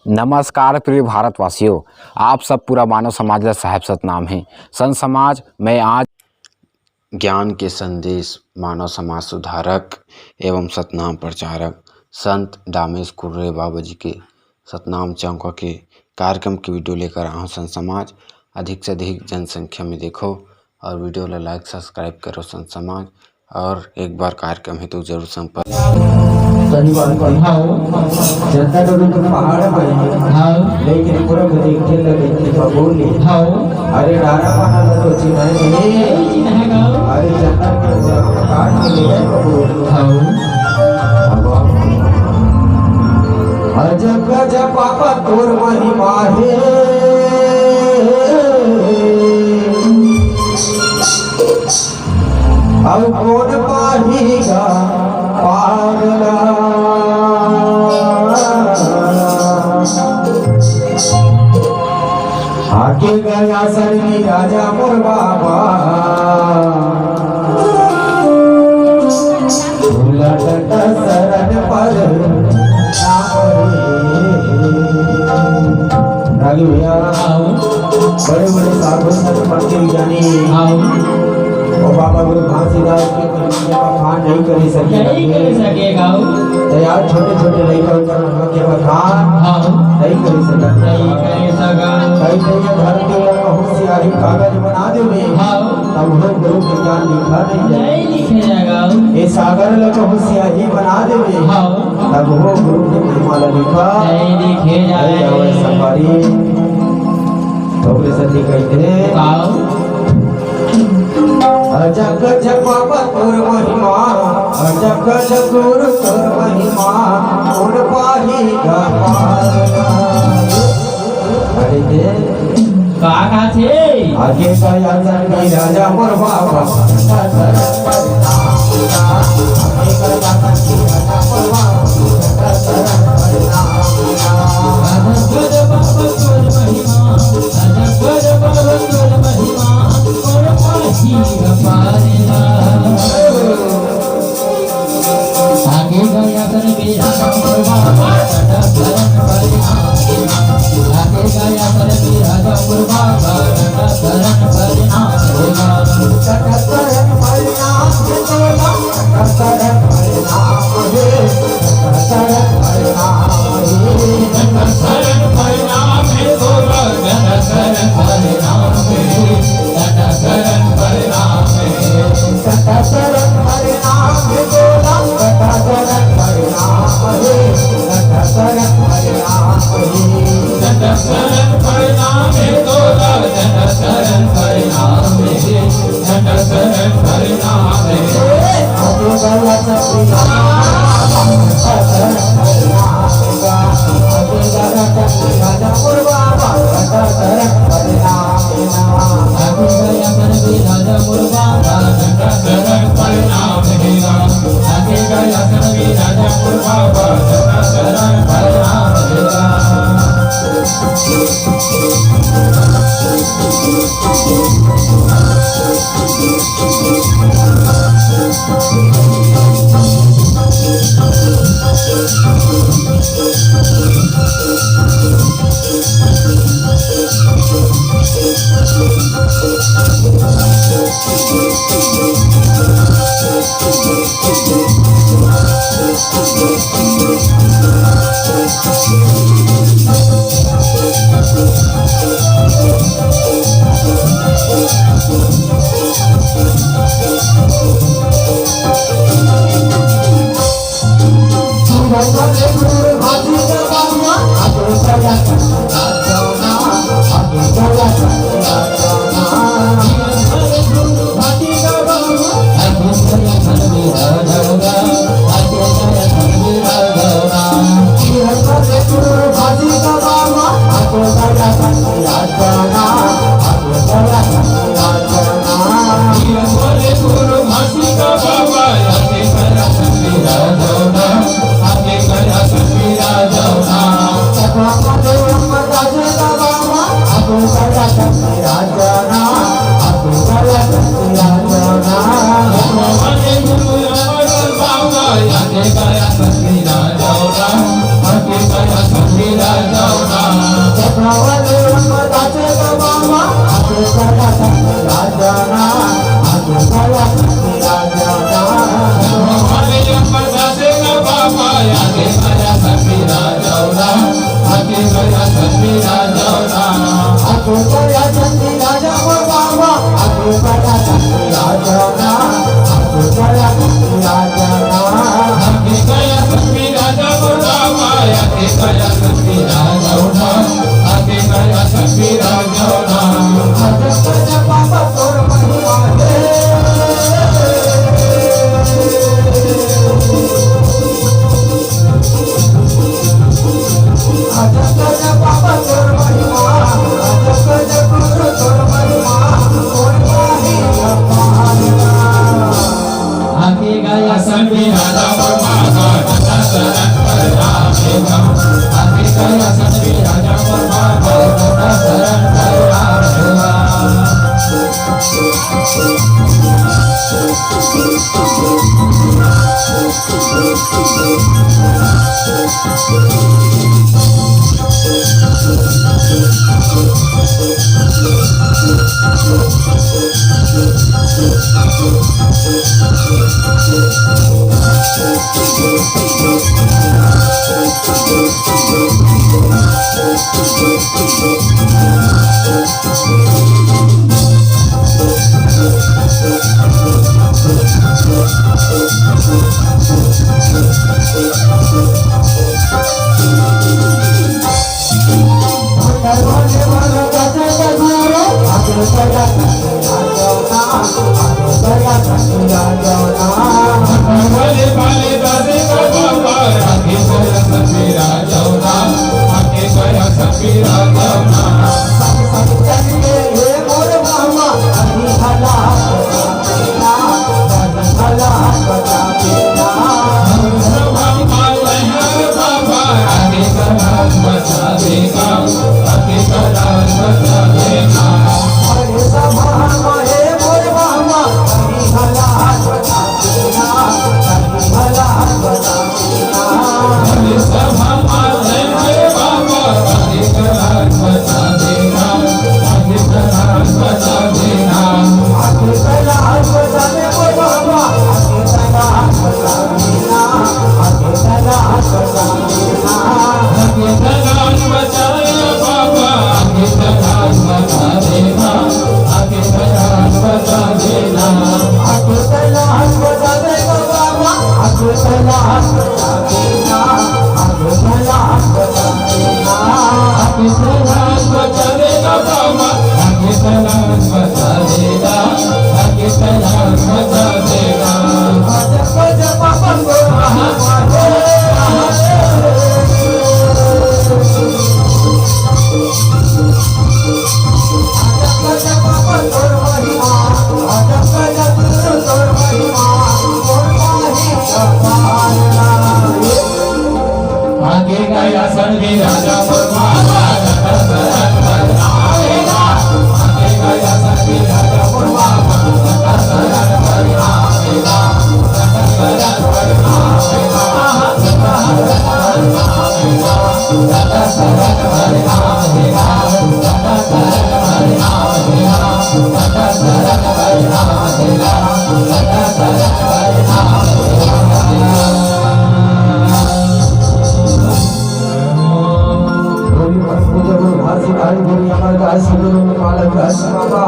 नमस्कार प्रिय भारतवासियों, आप सब पूरा मानव समाज ला साहेब सतनाम है। संत समाज में आज ज्ञान के संदेश मानव समाज सुधारक एवं सतनाम प्रचारक संत दामेश कुर्रे बाबा जी के सतनाम चौका के कार्यक्रम की वीडियो लेकर आया हूँ। संत समाज अधिक से अधिक जनसंख्या में देखो और वीडियो ला लाइक सब्सक्राइब करो संत समाज, और एक बार कार्यक्रम है तो जरूर संपर्क। जनता डोली तो पहाड़ में लेकिन पूरा देखे लगे बोली अरे डारा पहाड़ तो चिन्ह अरे जनता के काट के ले जाए अजब गजब पापा तोर महिमा है अब कौन पाहीगा पागला आके गया सरनी राजा मोर बाबा उलट शरण पर रागी भैया बड़े बड़े साधु संत मंदिर ज्ञानी बाबा गुरु घासीदास के बखान नहीं कर सकेगा तो यार छोटे छोटे लड़कों के बखान नहीं कर सकेगा कई कई धरती में होशियारी कागज बना दे तब वो गुरु के ज्ञान लिखा नहीं जाएगा। ये सागर लग होशियारी बना दे तब वो गुरु के महिमा लिखा नहीं जाए। सफारी तो सती कहते अजब गजब बाबा तोर महिमा अजब गजब गुरु तोर महिमा कौन पाहीगा अरे दे काका थे आगे गया सरनी राजा मोर बाबा आगे गया सरनी राजा मोर बाबा अजब गजब बाबा तोर महिमा अजब गजब बाबा तोर महिमा कौन पाहीगा पारेगा। आगे गया सरनी राजा मोर बाबा शरण परिणाम आगे गया सरनी राजा मोर बाबा शरण परिणाम होगा शरण परिणाम शरण परिणाम शरण परिणाम गया सखी राजा हमारे यमदा से का बाबा आगे गया सखी राजा आगे गया सखी राजा आगे गया सखी राजा वो बाबा आगे गया सखी राजा आगे गया सखी राजा आगे गया सखी राजा बाबा आगे गया सखी राजा आगे गया सखी राजा आगे गया बाबा तोर महिमा आगे गया बाबा तोर महिमा आगे गया गुरु तोर महिमा कोई नहीं पाना आगे गया सखी राजा बाबा शरण पर आवेगा आगे गया सखी राजा बाबा शरण पर आवेगा भले भले दादे का बाबा आगे गया सखी राजा आगे गया सखी राजा आगे गया सखी राजा बाबा शरण पर आवेगा आगे गया सखी राजा बाबा शरण पर आवेगा शरण पर आवेगा शरण पर आवेगा घासी गाड़ी गोरी अमर गाय सिंधु में पालक गाय बाबा